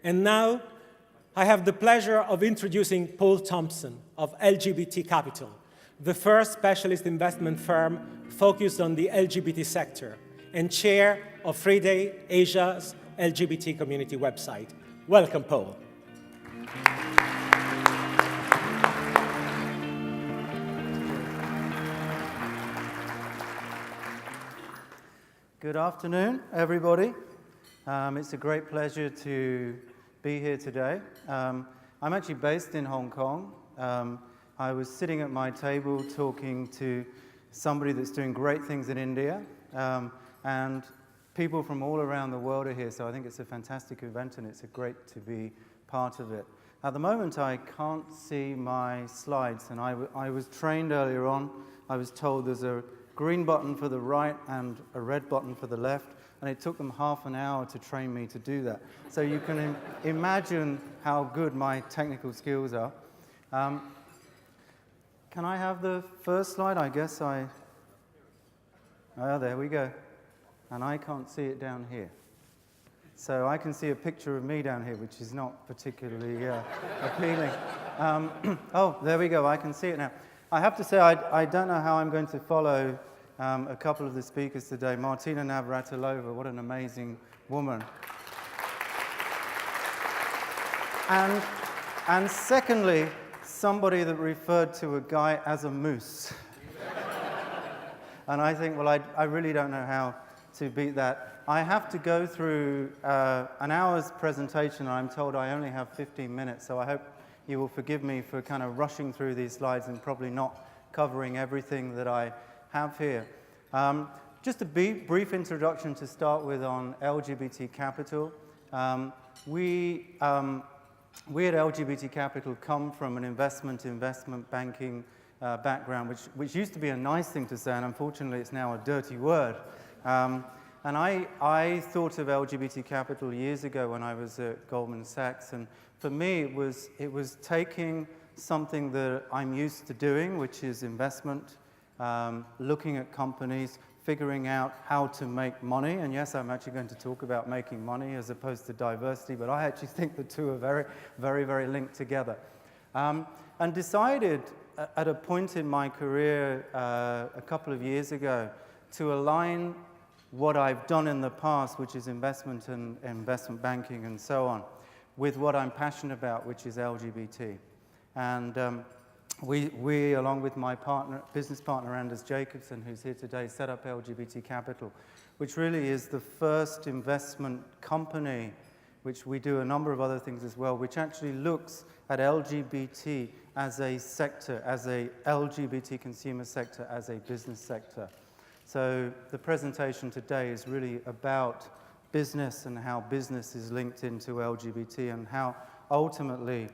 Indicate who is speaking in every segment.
Speaker 1: And now, I have the pleasure of introducing Paul Thompson of LGBT Capital, the first specialist investment firm focused on the LGBT sector and chair of Friday Asia's LGBT community website. Welcome, Paul.
Speaker 2: Good afternoon, everybody. It's a great pleasure to be here today. I'm actually based in Hong Kong. I was sitting at my table talking to somebody that's doing great things in India, and people from all around the world are here, so I think it's a fantastic event and it's great to be part of it. At the moment, I can't see my slides, and I was trained earlier on. I was told there's a green button for the right and a red button for the left, and it took them half an hour to train me to do that. So you can imagine how good my technical skills are. Can I have the first slide? I guess oh, there we go. And I can't see it down here. So I can see a picture of me down here, which is not particularly appealing. Oh, there we go. I can see it now. I have to say, I don't know how I'm going to follow a couple of the speakers today. Martina Navratilova, what an amazing woman. And secondly, somebody that referred to a guy as a moose. And I think, well, I really don't know how to beat that. I have to go through an hour's presentation, and I'm told I only have 15 minutes, so I hope you will forgive me for kind of rushing through these slides and probably not covering everything that I have here. Just a brief introduction to start with on LGBT Capital. We at LGBT Capital come from an investment banking background, which used to be a nice thing to say, and unfortunately it's now a dirty word. And I thought of LGBT Capital years ago when I was at Goldman Sachs, and for me it was taking something that I'm used to doing, which is investment, looking at companies, figuring out how to make money. And yes, I'm actually going to talk about making money as opposed to diversity, but I actually think the two are very, very, very linked together. And decided at a point in my career a couple of years ago to align what I've done in the past, which is investment and investment banking and so on, with what I'm passionate about, which is LGBT. And we, along with my business partner, Anders Jacobson, who's here today, set up LGBT Capital, which really is the first investment company, which we do a number of other things as well, which actually looks at LGBT as a sector, as a LGBT consumer sector, as a business sector. So the presentation today is really about business and how business is linked into LGBT and how ultimately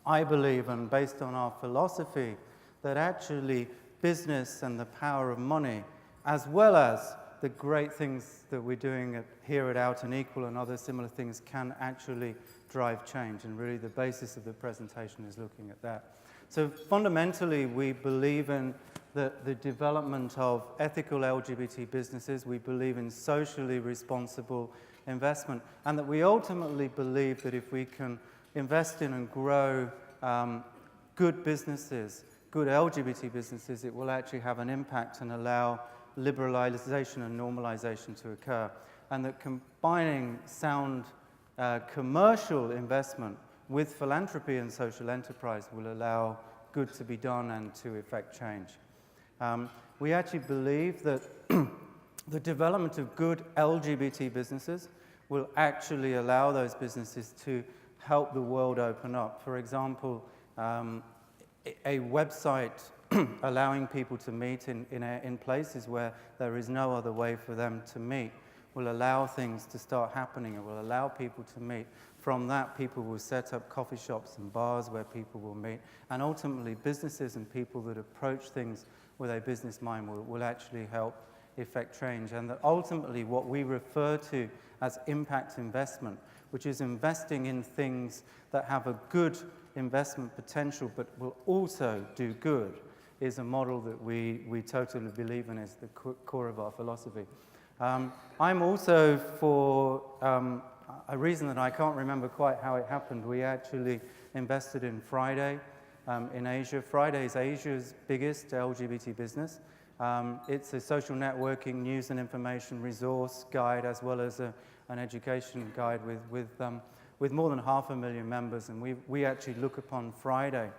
Speaker 2: I believe, and based on our philosophy, that actually business and the power of money, as well as the great things that we're doing here at Out and Equal and other similar things, can actually drive change. And really the basis of the presentation is looking at that. So fundamentally, we believe in the development of ethical LGBT businesses. We believe in socially responsible investment, and that we ultimately believe that if we can invest in and grow good businesses, good LGBT businesses, it will actually have an impact and allow liberalization and normalization to occur. And that combining sound commercial investment with philanthropy and social enterprise will allow good to be done and to effect change. We actually believe that the development of good LGBT businesses will actually allow those businesses to help the world open up. For example, a website allowing people to meet in places where there is no other way for them to meet will allow things to start happening. It will allow people to meet. From that, people will set up coffee shops and bars where people will meet. And ultimately, businesses and people that approach things with a business mind will actually help effect change. And that ultimately, what we refer to as impact investment, which is investing in things that have a good investment potential but will also do good, is a model that we totally believe in as the core of our philosophy. I'm also for a reason that I can't remember quite how it happened, we actually invested in Friday in Asia. Friday is Asia's biggest LGBT business. It's a social networking, news and information resource guide, as well as an education guide with more than 500,000 members. And we actually look upon Friday,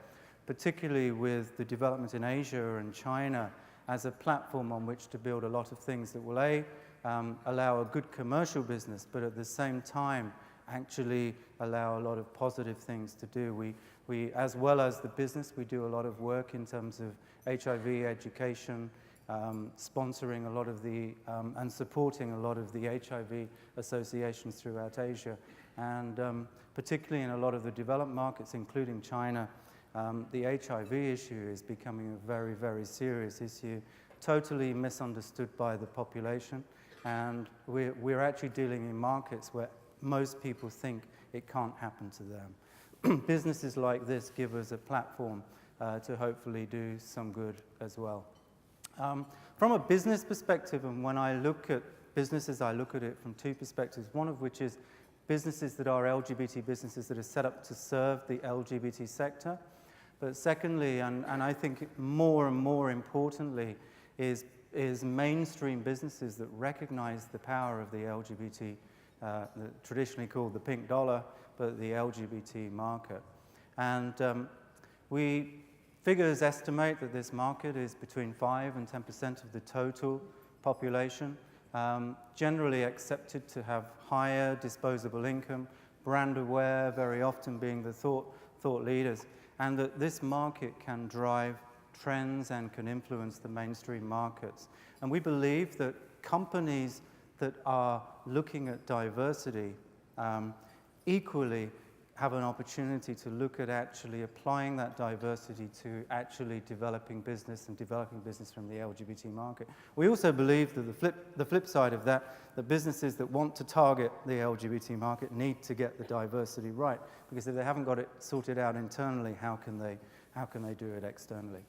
Speaker 2: particularly with the development in Asia and China, as a platform on which to build a lot of things that will allow a good commercial business, but at the same time actually allow a lot of positive things to do. We, as well as the business, we do a lot of work in terms of HIV education, sponsoring a lot of the, and supporting a lot of the HIV associations throughout Asia. And particularly in a lot of the developed markets, including China, the HIV issue is becoming a very, very serious issue, totally misunderstood by the population. And we're actually dealing in markets where most people think it can't happen to them. Businesses like this give us a platform to hopefully do some good as well. From a business perspective, and when I look at businesses, I look at it from two perspectives, one of which is businesses that are LGBT businesses that are set up to serve the LGBT sector. But secondly, and I think more and more importantly, is mainstream businesses that recognize the power of the LGBT, traditionally called the pink dollar, but the LGBT market. And figures estimate that this market is between 5 and 10% of the total population, generally accepted to have higher disposable income, brand aware, very often being the thought leaders, and that this market can drive trends and can influence the mainstream markets. And we believe that companies that are looking at diversity equally have an opportunity to look at actually applying that diversity to actually developing business and developing business from the LGBT market. We also believe that the flip side of that, the businesses that want to target the LGBT market need to get the diversity right, because if they haven't got it sorted out internally, how can they do it externally?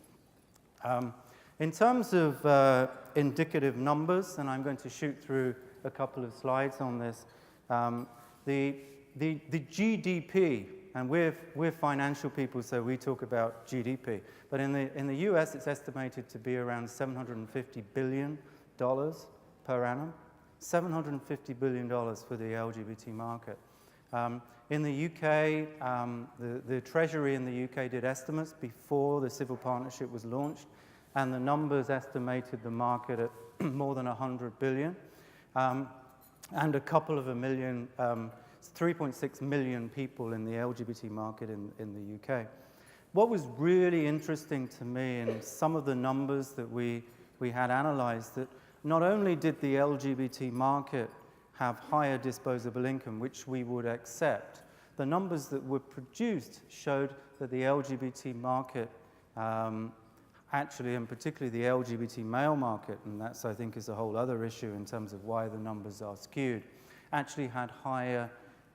Speaker 2: In terms of indicative numbers, and I'm going to shoot through a couple of slides on this, the GDP, and we're financial people, so we talk about GDP, but in the US it's estimated to be around $750 billion per annum, $750 billion for the LGBT market. In the UK, the Treasury in the UK did estimates before the civil partnership was launched, and the numbers estimated the market at more than 100 billion, and a couple of a million, 3.6 million people in the LGBT market in the UK. What was really interesting to me in some of the numbers that we had analyzed, that not only did the LGBT market have higher disposable income, which we would accept, the numbers that were produced showed that the LGBT market actually, and particularly the LGBT male market, and that's, I think, is a whole other issue in terms of why the numbers are skewed, actually had higher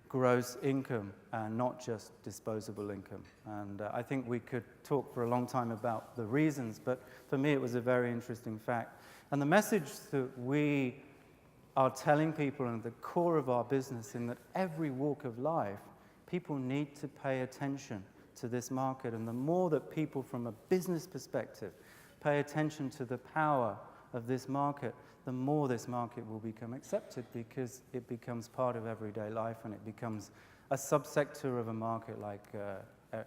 Speaker 2: gross income and not just disposable income. And I think we could talk for a long time about the reasons, but for me it was a very interesting fact. And the message that we are telling people and the core of our business, in that every walk of life, people need to pay attention to this market. And the more that people from a business perspective pay attention to the power of this market, the more this market will become accepted, because it becomes part of everyday life and it becomes a subsector of a market like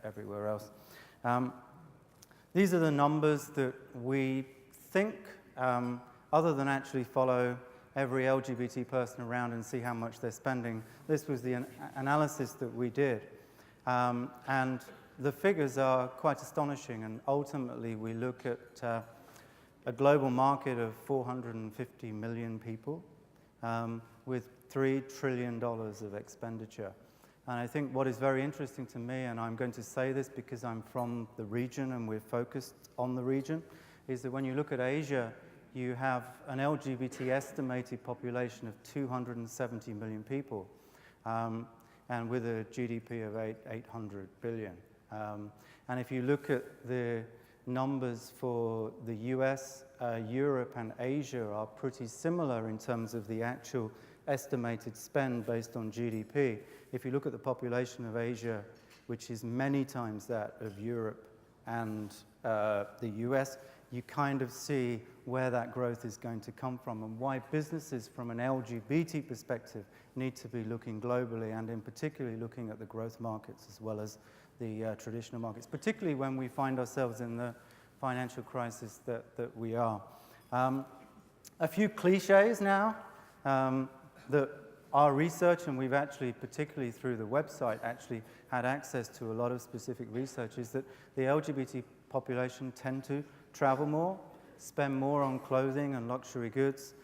Speaker 2: everywhere else. These are the numbers that we think, other than actually follow every LGBT person around and see how much they're spending, this was the analysis that we did. And the figures are quite astonishing, and ultimately we look at a global market of 450 million people with $3 trillion of expenditure. And I think what is very interesting to me, and I'm going to say this because I'm from the region and we're focused on the region, is that when you look at Asia, you have an LGBT estimated population of 270 million people, and with a GDP of 800 billion. And if you look at the numbers for the US, Europe and Asia are pretty similar in terms of the actual estimated spend based on GDP. If you look at the population of Asia, which is many times that of Europe and the US, you kind of see where that growth is going to come from and why businesses from an LGBT perspective need to be looking globally and in particularly looking at the growth markets as well as the traditional markets, particularly when we find ourselves in the financial crisis that we are. A few cliches now that our research, and we've actually, particularly through the website, actually had access to a lot of specific research, is that the LGBT population tend to travel more, spend more on clothing and luxury goods,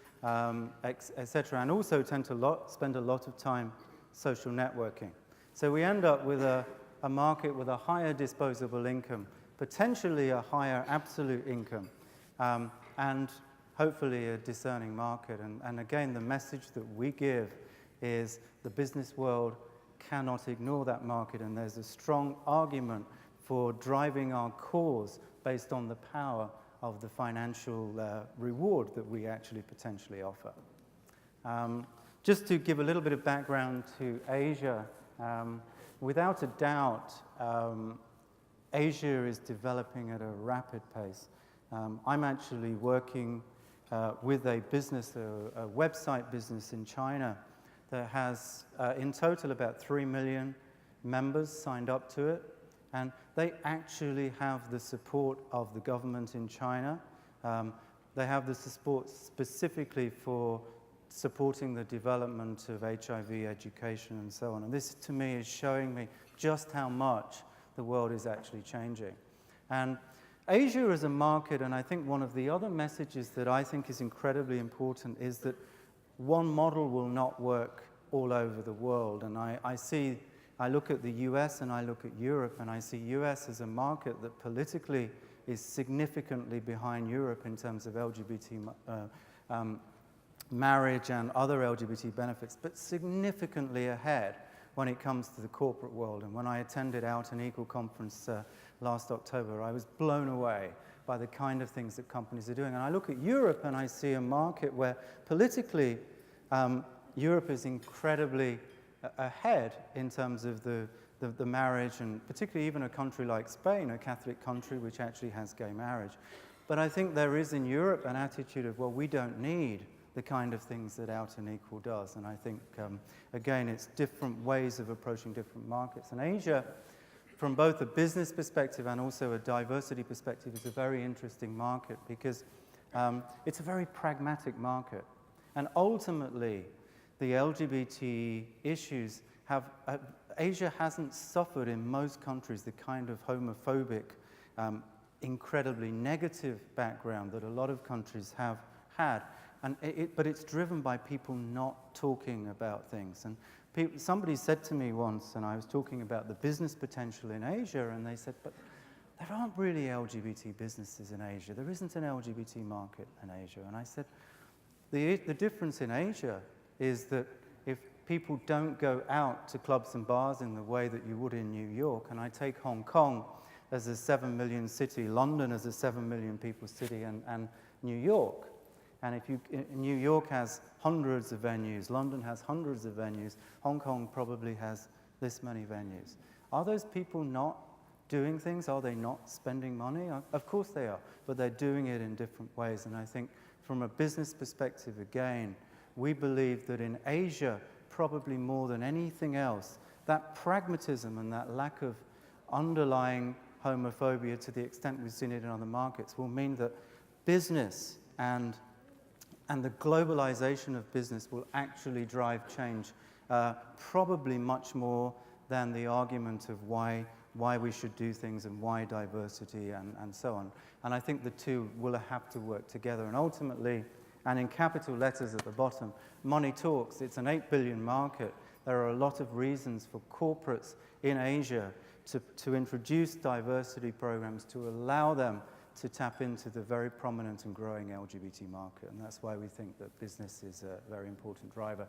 Speaker 2: etc., and also tend to spend a lot of time social networking. So we end up with a market with a higher disposable income, potentially a higher absolute income, and hopefully a discerning market. And again, the message that we give is the business world cannot ignore that market, and there's a strong argument for driving our cause based on the power of the financial reward that we actually potentially offer. Just to give a little bit of background to Asia, without a doubt, Asia is developing at a rapid pace. I'm actually working with a business, a website business in China that has in total about 3 million members signed up to it. And they actually have the support of the government in China. They have the support specifically for supporting the development of HIV education and so on. And this, to me, is showing me just how much the world is actually changing. And Asia is a market, and I think one of the other messages that I think is incredibly important is that one model will not work all over the world. And I look at the US and I look at Europe, and I see US as a market that politically is significantly behind Europe in terms of LGBT marriage and other LGBT benefits, but significantly ahead when it comes to the corporate world. And when I attended Out and Equal conference last October, I was blown away by the kind of things that companies are doing. And I look at Europe and I see a market where politically Europe is incredibly ahead in terms of the marriage, and particularly even a country like Spain, a Catholic country which actually has gay marriage. But I think there is in Europe an attitude of, well, we don't need the kind of things that Out and Equal does. And I think, again, it's different ways of approaching different markets. And Asia, from both a business perspective and also a diversity perspective, is a very interesting market because it's a very pragmatic market. And ultimately, the LGBT issues Asia hasn't suffered in most countries the kind of homophobic, incredibly negative background that a lot of countries have had. But it's driven by people not talking about things. And somebody said to me once, and I was talking about the business potential in Asia, and they said, but there aren't really LGBT businesses in Asia. There isn't an LGBT market in Asia. And I said, the difference in Asia is that if people don't go out to clubs and bars in the way that you would in New York, and I take Hong Kong as a 7 million city, London as a 7 million people city, and New York. And New York has hundreds of venues, London has hundreds of venues, Hong Kong probably has this many venues. Are those people not doing things? Are they not spending money? Of course they are, but they're doing it in different ways. And I think from a business perspective, again, we believe that in Asia, probably more than anything else, that pragmatism and that lack of underlying homophobia, to the extent we've seen it in other markets, will mean that business and the globalization of business will actually drive change, probably much more than the argument of why we should do things and why diversity and so on. And I think the two will have to work together. And ultimately, and in capital letters at the bottom, money talks. It's an 8 billion market. There are a lot of reasons for corporates in Asia to introduce diversity programs to allow them to tap into the very prominent and growing LGBT market. And that's why we think that business is a very important driver.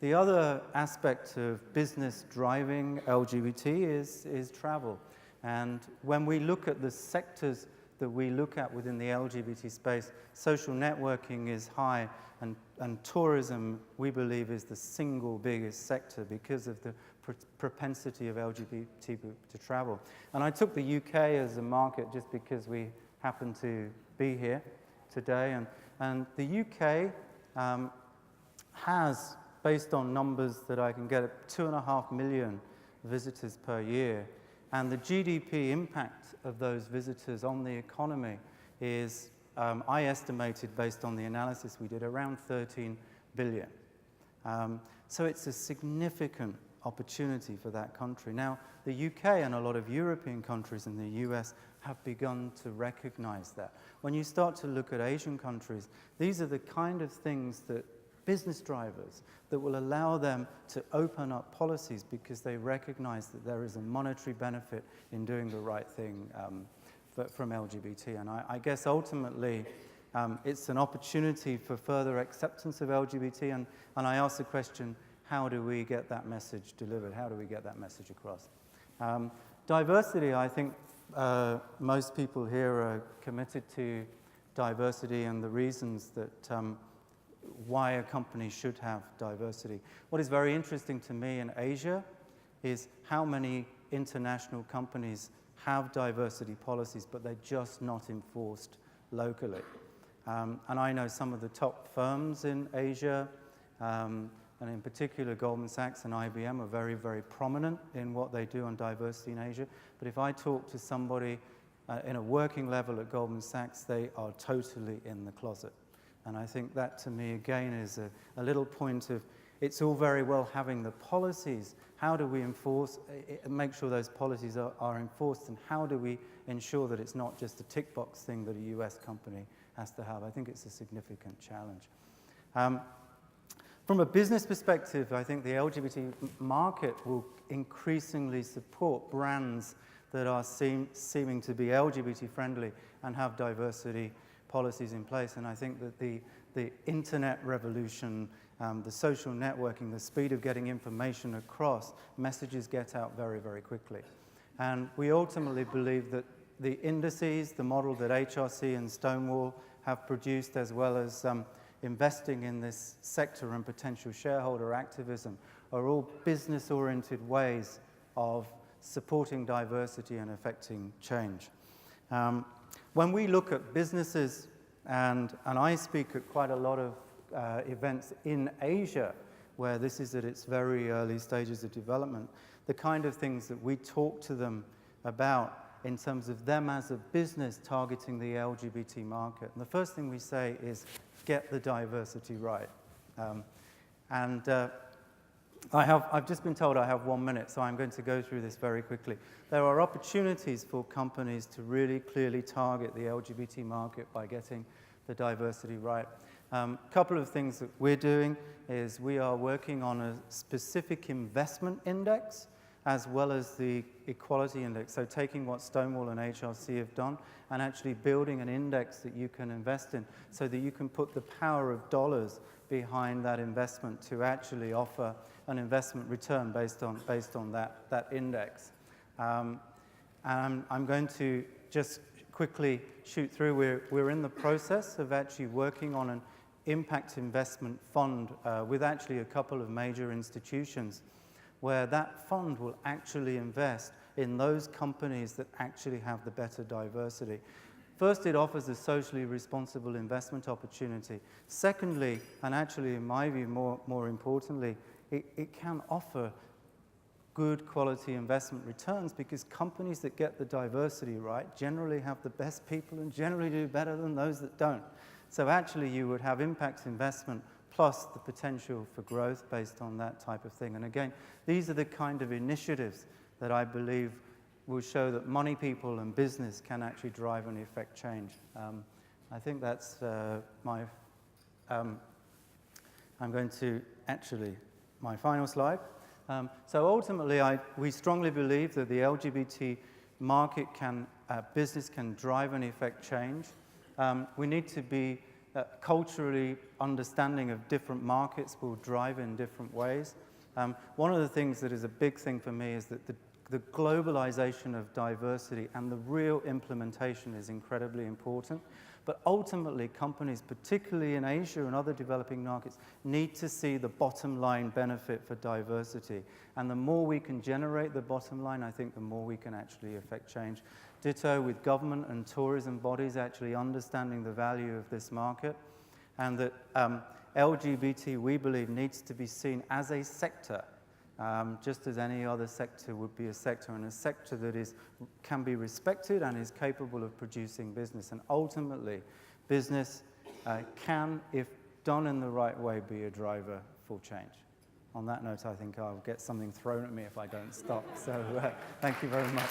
Speaker 2: The other aspect of business driving LGBT is travel. And when we look at the sectors that we look at within the LGBT space, social networking is high, and tourism, we believe, is the single biggest sector because of the propensity of LGBT people to travel. And I took the UK as a market just because we happen to be here today. And the UK has, based on numbers that I can get, 2.5 million visitors per year. And the GDP impact of those visitors on the economy is, I estimated, based on the analysis we did, around 13 billion. So it's a significant opportunity for that country. Now, the UK and a lot of European countries and the US have begun to recognize that. When you start to look at Asian countries, these are the kind of things that business drivers that will allow them to open up policies because they recognize that there is a monetary benefit in doing the right thing from LGBT. And I guess ultimately it's an opportunity for further acceptance of LGBT. And I ask the question, how do we get that message delivered? How do we get that message across? Diversity, I think most people here are committed to diversity and the reasons that why a company should have diversity. What is very interesting to me in Asia is how many international companies have diversity policies, but they're just not enforced locally. And I know some of the top firms in Asia, and in particular Goldman Sachs and IBM are very, very prominent in what they do on diversity in Asia. But if I talk to somebody in a working level at Goldman Sachs, they are totally in the closet. And I think that, to me, again, is a little point of, it's all very well having the policies. How do we make sure those policies are enforced, and how do we ensure that it's not just a tick box thing that a US company has to have? I think it's a significant challenge. From a business perspective, I think the LGBT market will increasingly support brands that are seeming to be LGBT friendly and have diversity policies in place. And I think that the internet revolution, the social networking, the speed of getting information across, messages get out very, very quickly. And we ultimately believe that the indices, the model that HRC and Stonewall have produced, as well as investing in this sector and potential shareholder activism, are all business-oriented ways of supporting diversity and affecting change. When we look at businesses, and I speak at quite a lot of events in Asia, where this is at its very early stages of development, the kind of things that we talk to them about in terms of them as a business targeting the LGBT market. And the first thing we say is, get the diversity right. I've just been told I have 1 minute, so I'm going to go through this very quickly. There are opportunities for companies to really clearly target the LGBT market by getting the diversity right. A couple of things that we're doing is we are working on a specific investment index as well as the equality index. So taking what Stonewall and HRC have done and actually building an index that you can invest in so that you can put the power of dollars behind that investment to actually offer an investment return based on that index. And I'm going to just quickly shoot through. We're in the process of actually working on an impact investment fund with actually a couple of major institutions, where that fund will actually invest in those companies that actually have the better diversity. First, it offers a socially responsible investment opportunity. Secondly, and actually in my view more importantly, it can offer good quality investment returns, because companies that get the diversity right generally have the best people and generally do better than those that don't. So actually you would have impact investment plus the potential for growth based on that type of thing. And again, these are the kind of initiatives that I believe will show that money, people, and business can actually drive and effect change. I think that's I'm going to my final slide. So ultimately, we strongly believe that the LGBT market business can drive and effect change. We need to be culturally understanding of different markets will drive in different ways. One of the things that is a big thing for me is that the globalization of diversity and the real implementation is incredibly important. But ultimately, companies, particularly in Asia and other developing markets, need to see the bottom line benefit for diversity. And the more we can generate the bottom line, I think the more we can actually affect change. Ditto with government and tourism bodies actually understanding the value of this market, and that LGBT, we believe, needs to be seen as a sector, just as any other sector would be a sector, and a sector that can be respected and is capable of producing business. And ultimately, business can, if done in the right way, be a driver for change. On that note, I think I'll get something thrown at me if I don't stop. So thank you very much.